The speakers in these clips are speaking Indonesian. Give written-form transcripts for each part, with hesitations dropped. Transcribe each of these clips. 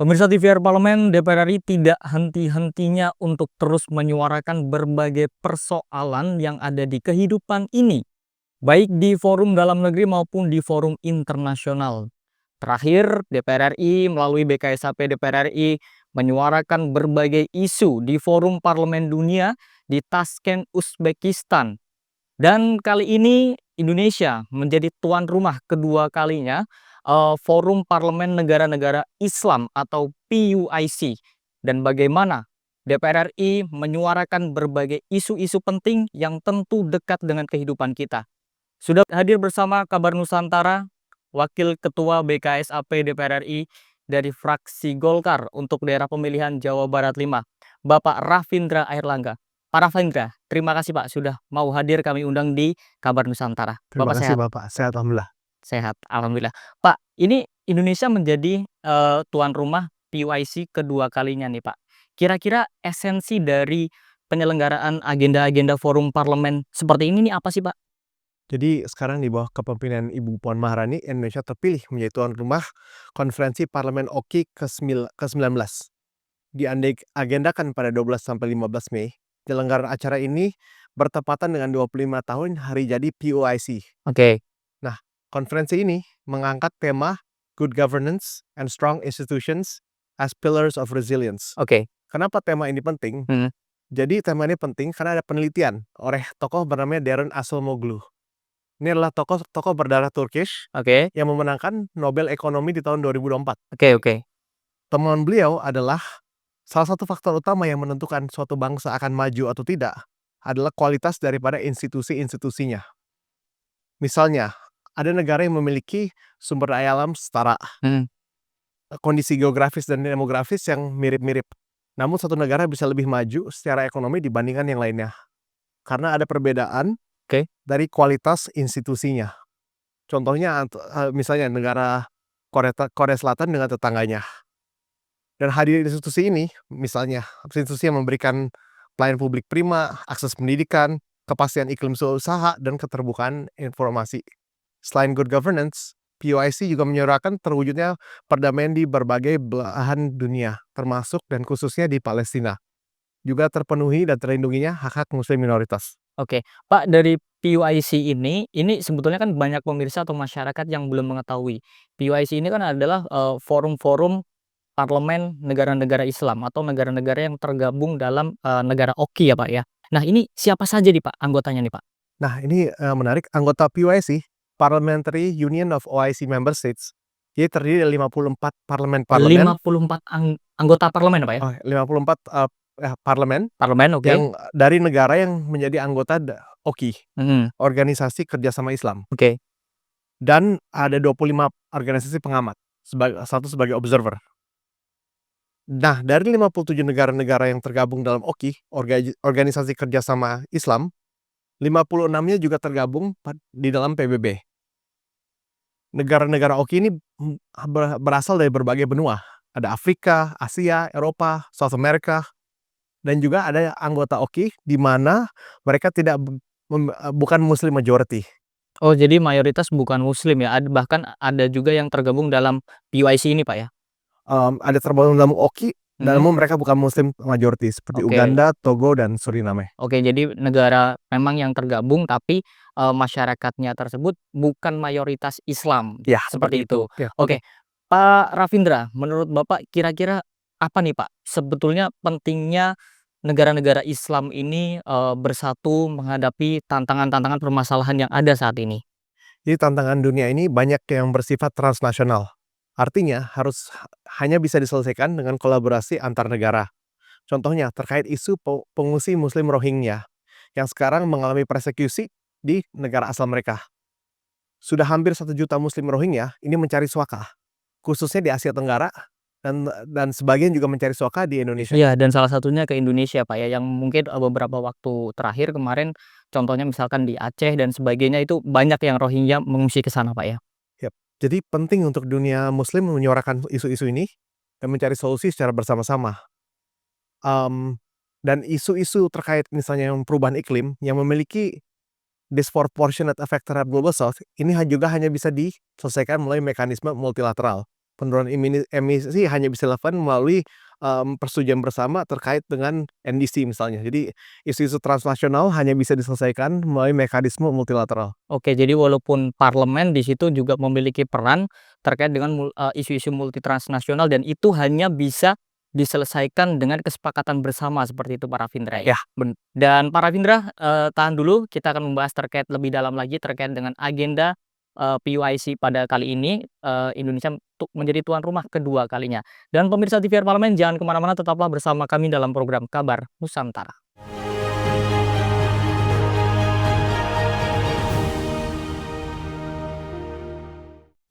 Pemirsa TVR Parlemen, DPR RI tidak henti-hentinya untuk terus menyuarakan berbagai persoalan yang ada di kehidupan ini, baik di forum dalam negeri maupun di forum internasional. Terakhir, DPR RI melalui BKSAP DPR RI menyuarakan berbagai isu di forum Parlemen Dunia di Tashkent, Uzbekistan. Dan kali ini Indonesia menjadi tuan rumah kedua kalinya Forum Parlemen Negara-Negara Islam atau PUIC. Dan bagaimana DPR RI menyuarakan berbagai isu-isu penting yang tentu dekat dengan kehidupan kita. Sudah hadir bersama Kabar Nusantara, Wakil Ketua BKSAP DPR RI dari fraksi Golkar untuk daerah pemilihan Jawa Barat 5, Bapak Rafindra Airlangga. Pak Rafindra, terima kasih Pak sudah mau hadir kami undang di Kabar Nusantara. Terima Bapak kasih sehat? Bapak, sehat alhamdulillah. Sehat, alhamdulillah. Pak, ini Indonesia menjadi tuan rumah PUIC kedua kalinya nih Pak. Kira-kira esensi dari penyelenggaraan agenda-agenda forum parlemen seperti ini nih apa sih Pak? Jadi sekarang di bawah kepemimpinan Ibu Puan Maharani, Indonesia terpilih menjadi tuan rumah konferensi Parlemen OKI ke-19. Diagendakan pada 12 sampai 15 Mei. Penyelenggaraan acara ini bertepatan dengan 25 tahun hari jadi PUIC. Oke. Nah, konferensi ini mengangkat tema Good Governance and Strong Institutions as Pillars of Resilience. Oke. Kenapa tema ini penting? Jadi tema ini penting karena ada penelitian oleh tokoh bernama Daron Acemoglu. Ini adalah tokoh berdarah Turkish Oke. yang memenangkan Nobel Ekonomi di tahun 2024. Oke. Temuan beliau adalah salah satu faktor utama yang menentukan suatu bangsa akan maju atau tidak adalah kualitas daripada institusi-institusinya. Misalnya, ada negara yang memiliki sumber daya alam setara, kondisi geografis dan demografis yang mirip-mirip. Namun satu negara bisa lebih maju secara ekonomi dibandingkan yang lainnya. Karena ada perbedaan dari kualitas institusinya. Contohnya misalnya negara Korea Selatan dengan tetangganya. Dan hadir institusi ini, misalnya institusi yang memberikan pelayanan publik prima, akses pendidikan, kepastian iklim usaha, dan keterbukaan informasi. Selain good governance, PUIC juga menyuarakan terwujudnya perdamaian di berbagai belahan dunia, termasuk dan khususnya di Palestina. Juga terpenuhi dan terlindunginya hak-hak muslim minoritas. Oke, Pak, dari PUIC ini sebetulnya kan banyak pemirsa atau masyarakat yang belum mengetahui. PUIC ini kan adalah forum-forum parlemen negara-negara Islam atau negara-negara yang tergabung dalam negara OKI ya Pak ya. Nah ini siapa saja nih Pak anggotanya nih Pak? Nah ini menarik, anggota PUIC, Parliamentary Union of OIC Member States, jadi terdiri dari 54 parlemen. 54 anggota parlemen Pak ya? 54 parlemen Parlemen, oke. yang dari negara yang menjadi anggota OKI, Organisasi Kerjasama Islam. Oke. Dan ada 25 organisasi pengamat, satu sebagai observer. Nah, dari 57 negara-negara yang tergabung dalam OKI, Organisasi Kerjasama Islam, 56-nya juga tergabung di dalam PBB. Negara-negara OKI ini berasal dari berbagai benua. Ada Afrika, Asia, Eropa, South America, dan juga ada anggota OKI di mana mereka bukan Muslim majority. Oh, jadi mayoritas bukan Muslim ya? Bahkan ada juga yang tergabung dalam PUIC ini Pak ya? Ada tergabung dalam OKI, namun mereka bukan Muslim majority seperti Uganda, Togo, dan Suriname. Oke, jadi negara memang yang tergabung tapi masyarakatnya tersebut bukan mayoritas Islam. Ya, seperti itu. Ya. Oke, Pak Rafindra, menurut Bapak kira-kira apa nih Pak sebetulnya pentingnya negara-negara Islam ini bersatu menghadapi tantangan-tantangan permasalahan yang ada saat ini? Jadi tantangan dunia ini banyak yang bersifat transnasional. Artinya harus hanya bisa diselesaikan dengan kolaborasi antar negara. Contohnya terkait isu pengungsi Muslim Rohingya yang sekarang mengalami persekusi di negara asal mereka. Sudah hampir 1 juta Muslim Rohingya ini mencari suaka, khususnya di Asia Tenggara, dan sebagian juga mencari suaka di Indonesia. Iya, dan salah satunya ke Indonesia Pak ya, yang mungkin beberapa waktu terakhir kemarin contohnya misalkan di Aceh dan sebagainya itu banyak yang Rohingya mengungsi ke sana Pak ya. Jadi penting untuk dunia Muslim menyuarakan isu-isu ini dan mencari solusi secara bersama-sama. Dan isu-isu terkait misalnya yang perubahan iklim yang memiliki disproportionate effect terhadap global south ini juga hanya bisa diselesaikan melalui mekanisme multilateral. Penurunan emisi hanya bisa dilakukan melalui, persetujuan bersama terkait dengan NDC misalnya. Jadi isu-isu transnasional hanya bisa diselesaikan melalui mekanisme multilateral. Oke, jadi walaupun parlemen di situ juga memiliki peran terkait dengan isu-isu multitransnasional dan itu hanya bisa diselesaikan dengan kesepakatan bersama seperti itu Pak Rafindra ya? Ya. Dan Pak Rafindra, tahan dulu kita akan membahas terkait lebih dalam lagi terkait dengan agenda, PYC pada kali ini, Indonesia untuk menjadi tuan rumah kedua kalinya. Dan pemirsa TVR Parlemen jangan kemana mana tetaplah bersama kami dalam program Kabar Nusantara.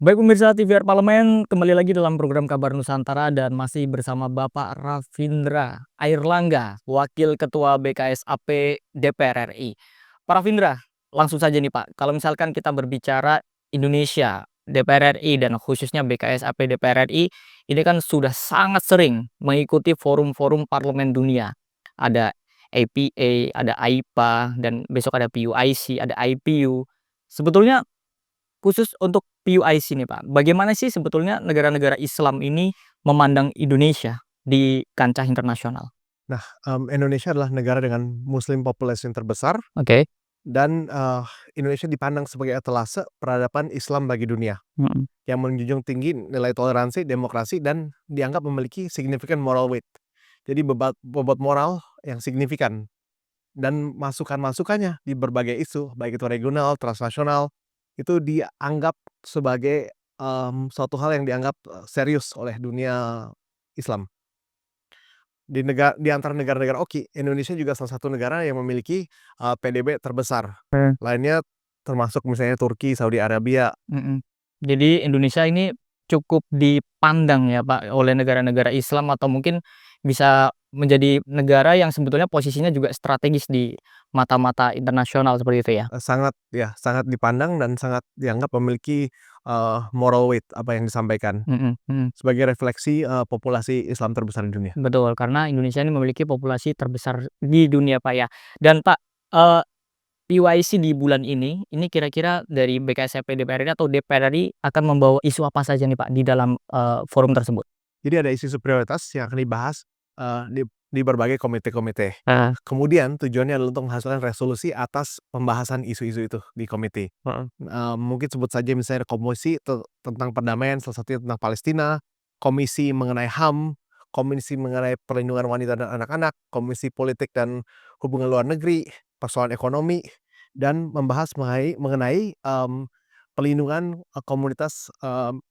Baik pemirsa TVR Parlemen, kembali lagi dalam program Kabar Nusantara dan masih bersama Bapak Rafindra Airlangga, Wakil Ketua BKSAP DPR RI. Pak Rafindra, langsung saja nih Pak, kalau misalkan kita berbicara Indonesia, DPR RI dan khususnya BKSAP DPR RI, ini kan sudah sangat sering mengikuti forum-forum parlemen dunia. Ada APA, ada AIPA, dan besok ada PUIC, ada IPU. Sebetulnya khusus untuk PUIC nih Pak, bagaimana sih sebetulnya negara-negara Islam ini memandang Indonesia di kancah internasional? Nah, Indonesia adalah negara dengan muslim populasi yang terbesar Oke. dan, Indonesia dipandang sebagai etalase peradaban Islam bagi dunia, Mhm. yang menjunjung tinggi nilai toleransi, demokrasi, dan dianggap memiliki significant moral weight. Jadi bobot moral yang signifikan dan masukan-masukannya di berbagai isu, baik itu regional, transnasional, itu dianggap sebagai, suatu hal yang dianggap, serius oleh dunia Islam. Di antara negara-negara OKI, Indonesia juga salah satu negara yang memiliki, PDB terbesar. Oke. Lainnya termasuk misalnya Turki, Saudi Arabia. Mhm. Jadi Indonesia ini cukup dipandang ya Pak oleh negara-negara Islam atau mungkin bisa menjadi negara yang sebetulnya posisinya juga strategis di mata-mata internasional seperti itu ya? Sangat dipandang dan sangat dianggap memiliki, moral weight apa yang disampaikan, Mhm mhm. sebagai refleksi, populasi Islam terbesar di dunia. Betul, karena Indonesia ini memiliki populasi terbesar di dunia, Pak, ya. Dan Pak, PYC di bulan ini kira-kira dari BKSP DPR ini atau DPR RI akan membawa isu apa saja nih, Pak, di dalam, forum tersebut? Jadi ada isu-isu prioritas yang akan dibahas, di berbagai komite-komite. Heeh. Kemudian tujuannya adalah untuk menghasilkan resolusi atas pembahasan isu-isu itu di komite. Heeh. Mungkin sebut saja misalnya komisi tentang perdamaian, salah satunya tentang Palestina, komisi mengenai HAM, komisi mengenai perlindungan wanita dan anak-anak, komisi politik dan hubungan luar negeri, persoalan ekonomi, dan membahas mengenai, perlindungan, komunitas,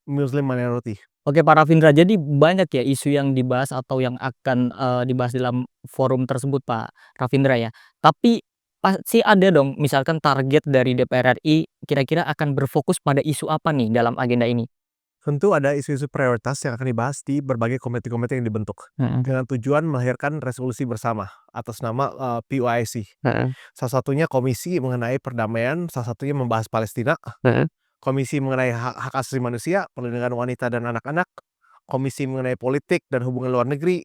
Muslim minority. Oke, Pak Rafindra, jadi banyak ya isu yang dibahas atau yang akan, dibahas dalam forum tersebut, Pak Rafindra, ya. Tapi pasti ada dong misalkan target dari DPR RI kira-kira akan berfokus pada isu apa nih dalam agenda ini? Tentu ada isu-isu prioritas yang akan dibahas di berbagai komite-komite yang dibentuk, Mhm. dengan tujuan melahirkan resolusi bersama atas nama, PUIC. Heeh. Salah satunya komisi mengenai perdamaian, salah satunya membahas Palestina, Heeh. komisi mengenai hak hak asasi manusia, perlindungan wanita dan anak-anak, komisi mengenai politik dan hubungan luar negeri,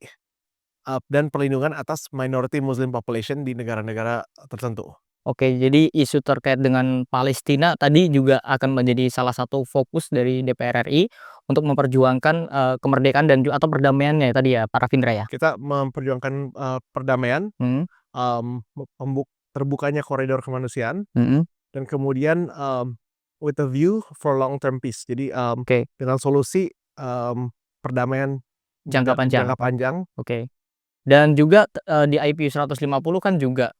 dan perlindungan atas minority Muslim population di negara-negara tertentu. Oke, jadi isu terkait dengan Palestina tadi juga akan menjadi salah satu fokus dari DPR RI untuk memperjuangkan, kemerdekaan dan atau perdamaiannya tadi ya, Pak Rafindra ya? Kita memperjuangkan, perdamaian, Mhm terbukanya koridor kemanusiaan, mhm. dan kemudian, with a view for long term peace. Jadi, Oke, dengan solusi, perdamaian jangka panjang, jangka panjang. oke. Dan juga di IP 150 kan juga,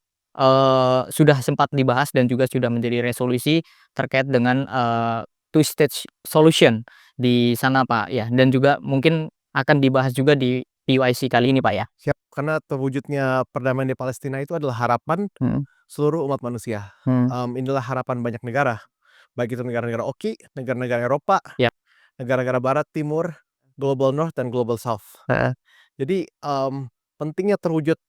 sudah sempat dibahas dan juga sudah menjadi resolusi terkait dengan, two stage solution di sana, Pak, ya. Dan juga mungkin akan dibahas juga di PYC kali ini, Pak, ya? Siap, karena terwujudnya perdamaian di Palestina itu adalah harapan Mhm seluruh umat manusia. mhm. Inilah harapan banyak negara, baik itu negara-negara OKI, negara-negara Eropa, Iya, negara-negara Barat, Timur, Global North, dan Global South. heeh Jadi, pentingnya terwujud,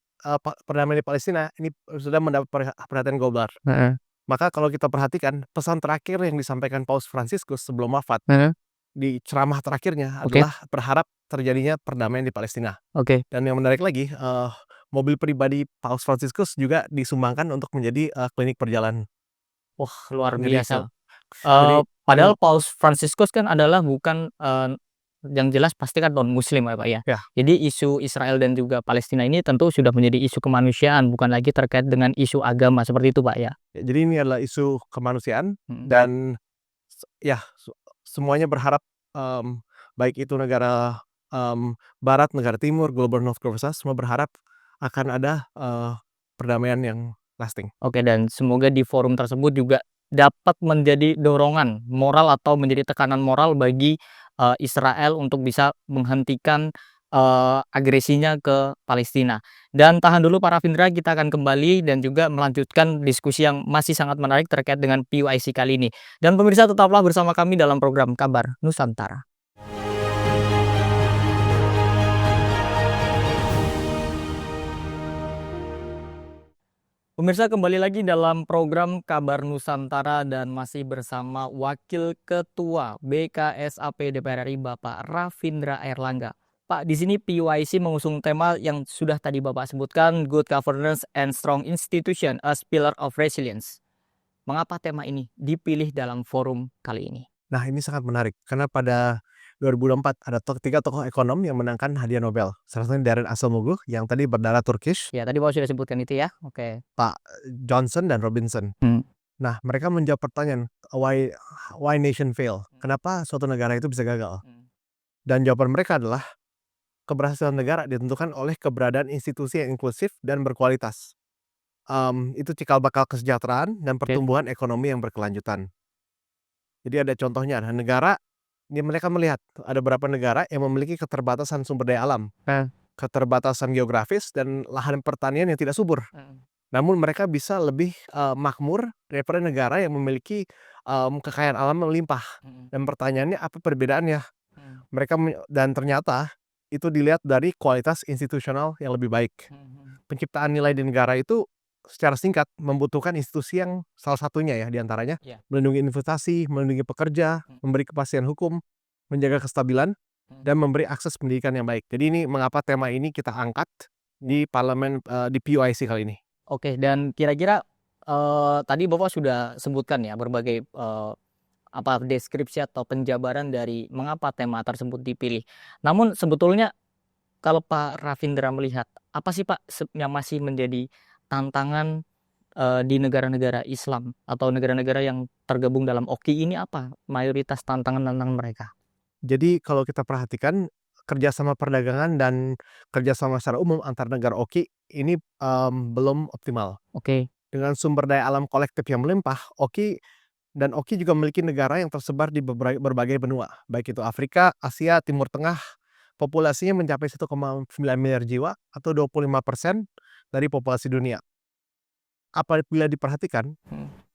perdamaian di Palestina ini sudah mendapat perhatian global. heeh Maka kalau kita perhatikan pesan terakhir yang disampaikan Paus Fransiskus sebelum wafat, heeh. di ceramah terakhirnya Oke adalah berharap terjadinya perdamaian di Palestina. oke. Dan yang menarik lagi, mobil pribadi Paus Fransiskus juga disumbangkan untuk menjadi, klinik perjalanan Wah, luar biasa. Gereja. Jadi Padahal anu Paus Fransiskus kan adalah bukan, yang jelas pasti kan non-muslim ya Pak ya. Ya. Jadi isu Israel dan juga Palestina ini tentu sudah menjadi isu kemanusiaan, bukan lagi terkait dengan isu agama, seperti itu Pak ya? Jadi ini adalah isu kemanusiaan Mhm. dan semuanya berharap, baik itu negara, barat, negara timur, global north, global south, semua berharap akan ada, perdamaian yang lasting. Oke, dan semoga di forum tersebut juga dapat menjadi dorongan moral atau menjadi tekanan moral bagi, Israel untuk bisa menghentikan, agresinya ke Palestina. Dan tahan dulu para Rafindra, kita akan kembali dan juga melanjutkan diskusi yang masih sangat menarik terkait dengan PYC kali ini. Dan pemirsa tetaplah bersama kami dalam program Kabar Nusantara. Pemirsa, kembali lagi dalam program Kabar Nusantara dan masih bersama Wakil Ketua BKSAP DPR RI Bapak Rafindra Erlangga. Pak, di sini PYC mengusung tema yang sudah tadi Bapak sebutkan, Good Governance and Strong Institution as Pillar of Resilience. Mengapa tema ini dipilih dalam forum kali ini? Nah, ini sangat menarik karena pada 2024 ada 3 tokoh ekonom yang menangkan hadiah Nobel. Salah satunya Daron Acemoglu yang tadi berdarah Turkish, Ya, tadi Bapak sudah sebutkan itu ya. Oke. Pak Johnson dan Robinson. Nah, mereka menjawab pertanyaan, why nation fail? Kenapa suatu negara itu bisa gagal? Dan jawaban mereka adalah keberhasilan negara ditentukan oleh keberadaan institusi yang inklusif dan berkualitas. Itu cikal bakal kesejahteraan dan pertumbuhan ekonomi yang berkelanjutan. Jadi ada contohnya, ada negara, mereka melihat ada beberapa negara yang memiliki keterbatasan sumber daya alam, keterbatasan geografis dan lahan pertanian yang tidak subur. Namun mereka bisa lebih, makmur daripada negara yang memiliki, kekayaan alam yang melimpah. Dan pertanyaannya apa perbedaannya? Dan ternyata itu dilihat dari kualitas institusional yang lebih baik. Penciptaan nilai di negara itu secara singkat membutuhkan institusi yang salah satunya ya diantaranya melindungi investasi, melindungi pekerja, memberi kepastian hukum, menjaga kestabilan, dan memberi akses pendidikan yang baik. Jadi ini mengapa tema ini kita angkat di parlemen, di PYC kali ini. Oke, dan kira-kira tadi Bapak sudah sebutkan ya berbagai deskripsi atau penjabaran dari mengapa tema tersebut dipilih. Namun sebetulnya kalau Pak Rafindra melihat apa sih Pak yang masih menjadi tantangan di negara-negara Islam atau negara-negara yang tergabung dalam OKI ini, apa mayoritas tantangan mereka? Jadi kalau kita perhatikan kerjasama perdagangan dan kerjasama secara umum antar negara OKI ini, belum optimal. Oke. Dengan sumber daya alam kolektif yang melimpah, OKI juga memiliki negara yang tersebar di berbagai benua, baik itu Afrika, Asia, Timur Tengah. Populasinya mencapai 1,9 miliar jiwa atau 25% dari populasi dunia. Apabila diperhatikan,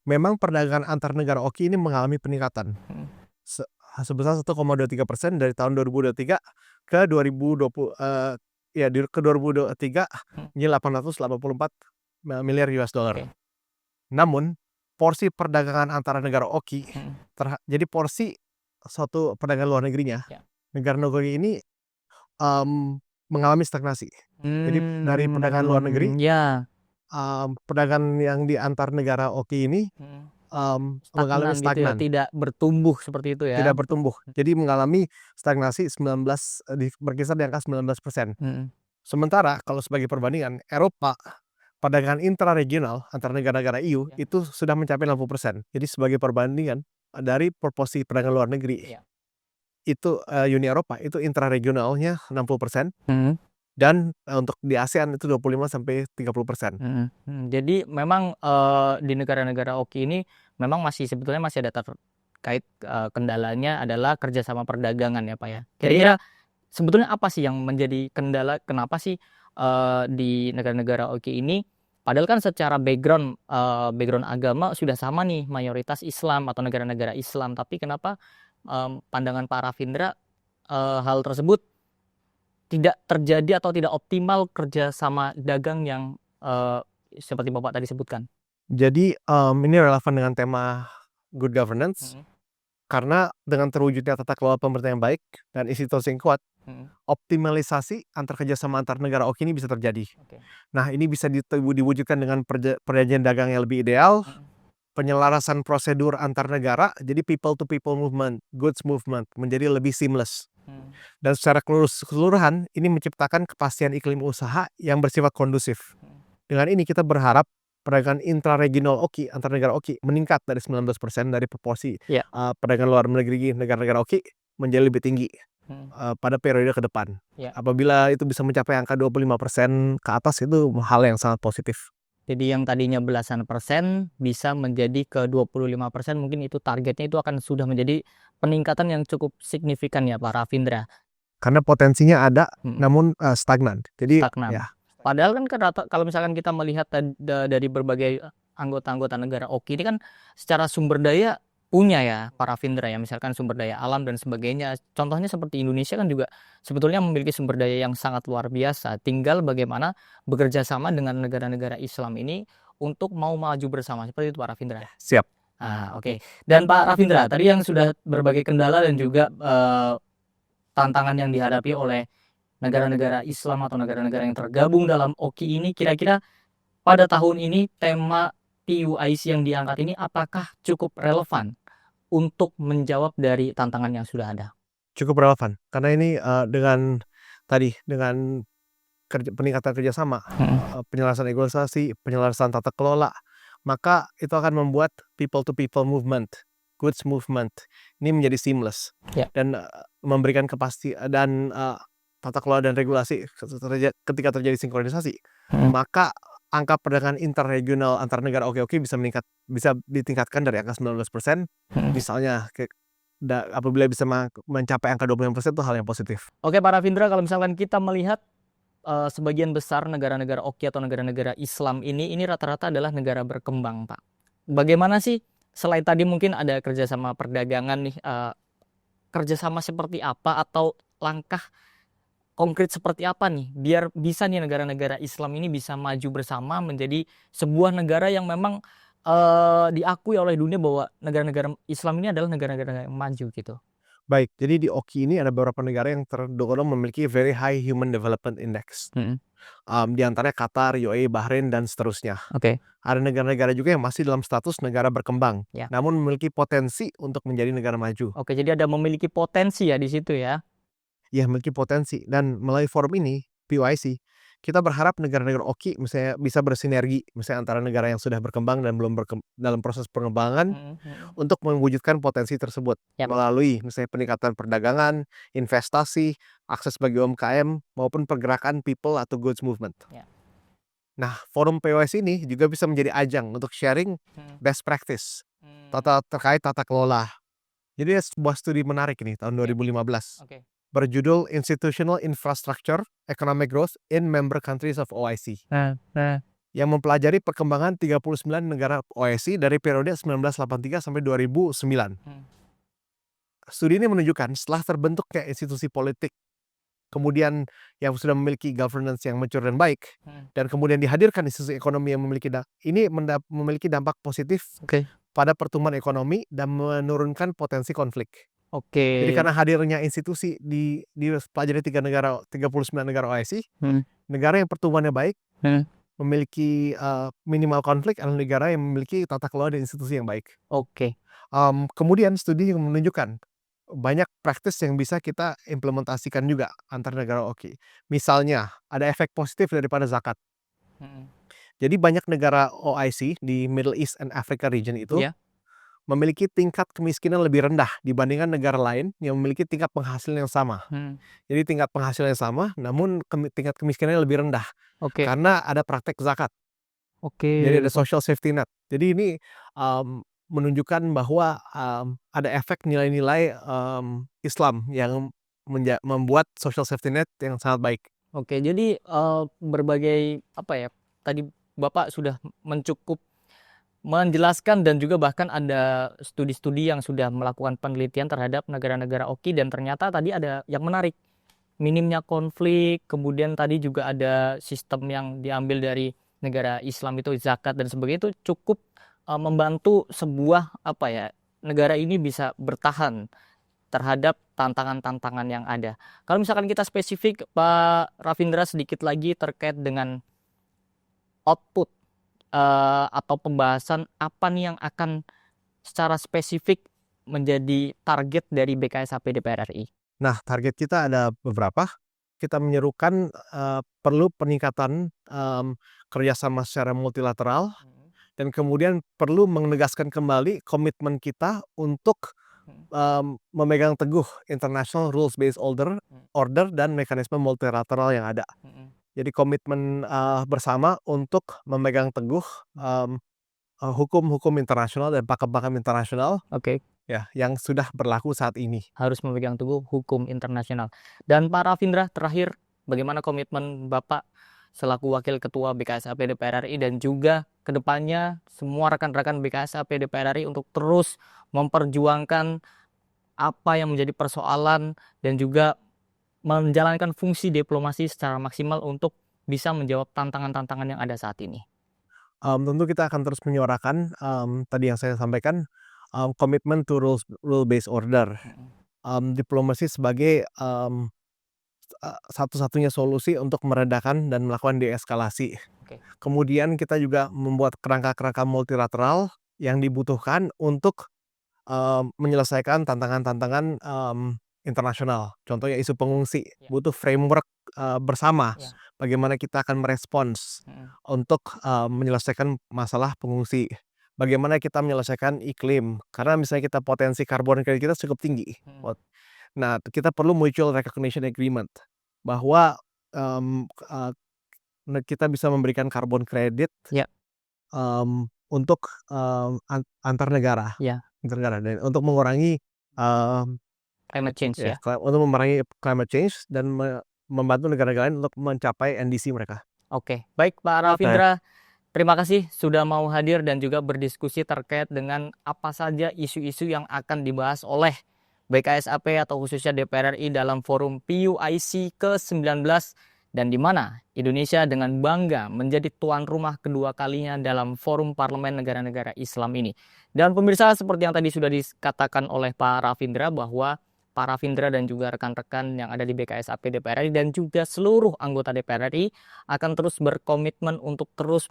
memang perdagangan antar negara OKI ini mengalami peningkatan sebesar 1,23% dari tahun 2023 ke 2023 ini 884 miliar US dollar. Namun porsi perdagangan antara negara OKI, jadi porsi suatu perdagangan luar negerinya, negara-negara ini mengalami stagnasi. Jadi dari perdagangan luar negeri, perdagangan yang di antar negara OKI ini mengalami stagnan. Gitu ya, tidak bertumbuh seperti itu ya. Tidak bertumbuh. Jadi mengalami stagnasi berkisar di angka 19%. Sementara kalau sebagai perbandingan, Eropa perdagangan intraregional antara negara-negara EU itu sudah mencapai 60%. Jadi sebagai perbandingan dari proporsi perdagangan luar negeri, itu Uni Eropa itu intraregionalnya 60%. Dan untuk di ASEAN itu 25-30%. Jadi memang di negara-negara OKI ini memang sebetulnya masih ada terkait kendalanya adalah kerjasama perdagangan ya Pak ya. Kira-kira sebetulnya apa sih yang menjadi kendala? Kenapa sih di negara-negara OKI ini, padahal kan secara background agama sudah sama nih, mayoritas Islam atau negara-negara Islam, tapi kenapa pandangan Pak Rafindra hal tersebut tidak terjadi atau tidak optimal kerjasama dagang yang seperti Bapak tadi sebutkan? Jadi ini relevan dengan tema good governance, karena dengan terwujudnya tata kelola pemerintah yang baik dan institusi yang kuat, optimalisasi kerjasama antar negara OKI ini bisa terjadi. Nah, ini bisa diwujudkan dengan perjanjian dagang yang lebih ideal, penyelarasan prosedur antar negara, jadi people to people movement, goods movement menjadi lebih seamless. Dan secara keseluruhan ini menciptakan kepastian iklim usaha yang bersifat kondusif. Dengan ini kita berharap perdagangan intraregional OKI antar negara OKI meningkat dari 19% dari proporsi Ya. perdagangan luar negeri negara-negara OKI menjadi lebih tinggi pada periode ke depan. Ya. Apabila itu bisa mencapai angka 25% ke atas, itu hal yang sangat positif. Jadi yang tadinya belasan persen bisa menjadi ke 25%, mungkin itu targetnya itu akan sudah menjadi peningkatan yang cukup signifikan ya Pak Ravindra. Karena potensinya ada, namun stagnan. Jadi Stagnan. ya. Padahal kan kalau misalkan kita melihat dari berbagai anggota-anggota negara OKI ini kan secara sumber daya punya ya Pak Ravindra ya, misalkan sumber daya alam dan sebagainya. Contohnya seperti Indonesia kan juga sebetulnya memiliki sumber daya yang sangat luar biasa. Tinggal bagaimana bekerja sama dengan negara-negara Islam ini untuk mau maju bersama. Seperti itu Pak Ravindra. Siap. Oke. Dan Pak Ravindra, tadi yang sudah berbagai kendala dan juga tantangan yang dihadapi oleh negara-negara Islam atau negara-negara yang tergabung dalam OKI ini, kira-kira pada tahun ini tema TUIC yang diangkat ini apakah cukup relevan untuk menjawab dari tantangan yang sudah ada? Cukup relevan karena ini dengan peningkatan kerjasama, penyelesaian negosiasi, penyelesaian tata kelola, maka itu akan membuat people to people movement, goods movement ini menjadi seamless. Ya. Dan memberikan kepastian dan tata kelola dan regulasi ketika terjadi sinkronisasi, maka angka perdagangan interregional antar negara OKI bisa ditingkatkan dari angka 19%, misalnya apabila bisa mencapai angka 25% itu hal yang positif. Oke Pak Ravindra, kalau misalkan kita melihat sebagian besar negara-negara OKI atau negara-negara Islam ini rata-rata adalah negara berkembang Pak. Bagaimana sih selain tadi mungkin ada kerjasama perdagangan nih, kerjasama seperti apa atau langkah konkret seperti apa nih biar bisa nih negara-negara Islam ini bisa maju bersama menjadi sebuah negara yang memang diakui oleh dunia bahwa negara-negara Islam ini adalah negara-negara yang maju gitu. Baik, jadi di OKI ini ada beberapa negara yang tergolong memiliki very high human development index. Di antaranya Qatar, UAE, Bahrain, dan seterusnya. Oke. Ada negara-negara juga yang masih dalam status negara berkembang, Ya. namun memiliki potensi untuk menjadi negara maju. Oke, jadi ada memiliki potensi ya di situ ya. Ya, memiliki potensi. Dan melalui forum ini, PYC, kita berharap negara-negara OKI misalnya bisa bersinergi, misalnya antara negara yang sudah berkembang dan belum dalam proses pengembangan, untuk mewujudkan potensi tersebut. Yap. Melalui misalnya peningkatan perdagangan, investasi, akses bagi UMKM, maupun pergerakan people atau goods movement. Ya. Nah, forum POS ini juga bisa menjadi ajang untuk sharing best practice terkait tata kelola. Jadi sebuah studi menarik ini tahun 2015. Oke. Berjudul Institutional Infrastructure Economic Growth in Member Countries of OIC. Yang mempelajari perkembangan 39 negara OIC dari periode 1983 sampai 2009. Studi ini menunjukkan setelah terbentuknya institusi politik, kemudian yang sudah memiliki governance yang mature dan baik, dan kemudian dihadirkan institusi ekonomi yang memiliki dampak positif pada pertumbuhan ekonomi dan menurunkan potensi konflik. Oke. Jadi karena hadirnya institusi di pelajari 39 negara OIC, negara yang pertumbuhannya baik, memiliki minimal konflik adalah negara yang memiliki tata kelola dan institusi yang baik. Oke. Kemudian studi yang menunjukkan banyak praktis yang bisa kita implementasikan juga antar negara OKI. Misalnya, ada efek positif daripada zakat. Jadi banyak negara OIC di Middle East and Africa region itu memiliki tingkat kemiskinan lebih rendah dibandingkan negara lain yang memiliki tingkat penghasilan yang sama. Jadi tingkat penghasilan yang sama, namun tingkat kemiskinannya lebih rendah. Karena ada praktek zakat. Jadi ada social safety net. Jadi ini menunjukkan bahwa ada efek nilai-nilai Islam yang membuat social safety net yang sangat baik. Oke, jadi berbagai tadi Bapak sudah menjelaskan dan juga bahkan ada studi-studi yang sudah melakukan penelitian terhadap negara-negara OKI dan ternyata tadi ada yang menarik, minimnya konflik, kemudian tadi juga ada sistem yang diambil dari negara Islam itu zakat dan sebagainya, itu cukup membantu sebuah negara ini bisa bertahan terhadap tantangan-tantangan yang ada. Kalau misalkan kita spesifik Pak Ravindra sedikit lagi terkait dengan output atau pembahasan apa nih yang akan secara spesifik menjadi target dari BKSAP DPR RI? Nah, target kita ada beberapa. Kita menyerukan perlu peningkatan kerjasama secara multilateral, dan kemudian perlu menegaskan kembali komitmen kita untuk memegang teguh international rules based order dan mekanisme multilateral yang ada. Jadi komitmen bersama untuk memegang teguh hukum-hukum internasional dan pakem-pakem internasional Oke, ya yang sudah berlaku saat ini. harus memegang teguh hukum internasional. Dan Pak Rafindra, terakhir, bagaimana komitmen Bapak selaku Wakil Ketua BKSAP DPR RI dan juga kedepannya semua rekan-rekan BKSAP DPR RI untuk terus memperjuangkan apa yang menjadi persoalan dan juga menjalankan fungsi diplomasi secara maksimal untuk bisa menjawab tantangan-tantangan yang ada saat ini. Tentu kita akan terus menyuarakan tadi yang saya sampaikan, komitmen to rule based order. Diplomasi sebagai satu-satunya solusi untuk meredakan dan melakukan deeskalasi. Oke. Kemudian kita juga membuat kerangka-kerangka multilateral yang dibutuhkan untuk menyelesaikan tantangan-tantangan internasional. Contohnya isu pengungsi, Ya. butuh framework bersama Ya. bagaimana kita akan merespons untuk menyelesaikan masalah pengungsi. Bagaimana kita menyelesaikan iklim, karena misalnya kita potensi karbon kredit kita cukup tinggi. Nah, kita perlu mutual recognition agreement bahwa kita bisa memberikan karbon kredit Ya. untuk antar negara, Ya. dan untuk mengurangi Climate change ya. untuk mengurangi climate change dan membantu negara-negara lain untuk mencapai NDC mereka. Oke, baik Pak Rafindra, terima kasih sudah mau hadir dan juga berdiskusi terkait dengan apa saja isu-isu yang akan dibahas oleh BKSAP atau khususnya DPR RI dalam forum PUIC ke-19 dan di mana Indonesia dengan bangga menjadi tuan rumah kedua kalinya dalam forum parlemen negara-negara Islam ini. Dan pemirsa, seperti yang tadi sudah dikatakan oleh Pak Rafindra bahwa Pak Rafindra dan juga rekan-rekan yang ada di BKSAP DPR RI dan juga seluruh anggota DPR RI akan terus berkomitmen untuk terus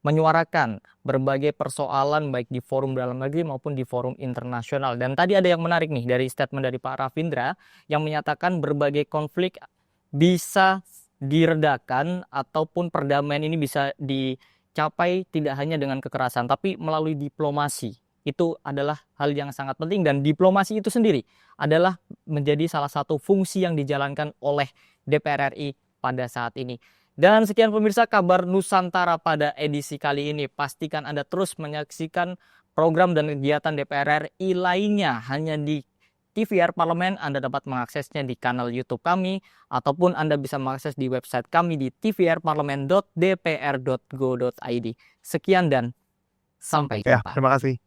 menyuarakan berbagai persoalan baik di forum dalam negeri maupun di forum internasional. Dan tadi ada yang menarik nih dari statement dari Pak Rafindra yang menyatakan berbagai konflik bisa diredakan ataupun perdamaian ini bisa dicapai tidak hanya dengan kekerasan tapi melalui diplomasi. Itu adalah hal yang sangat penting dan diplomasi itu sendiri adalah menjadi salah satu fungsi yang dijalankan oleh DPR RI pada saat ini. Dan sekian pemirsa kabar Nusantara pada edisi kali ini. Pastikan Anda terus menyaksikan program dan kegiatan DPR RI lainnya hanya di TVR Parlemen. Anda dapat mengaksesnya di kanal YouTube kami ataupun Anda bisa mengakses di website kami di tvrparlemen.dpr.go.id. Sekian dan sampai jumpa. Terima kasih.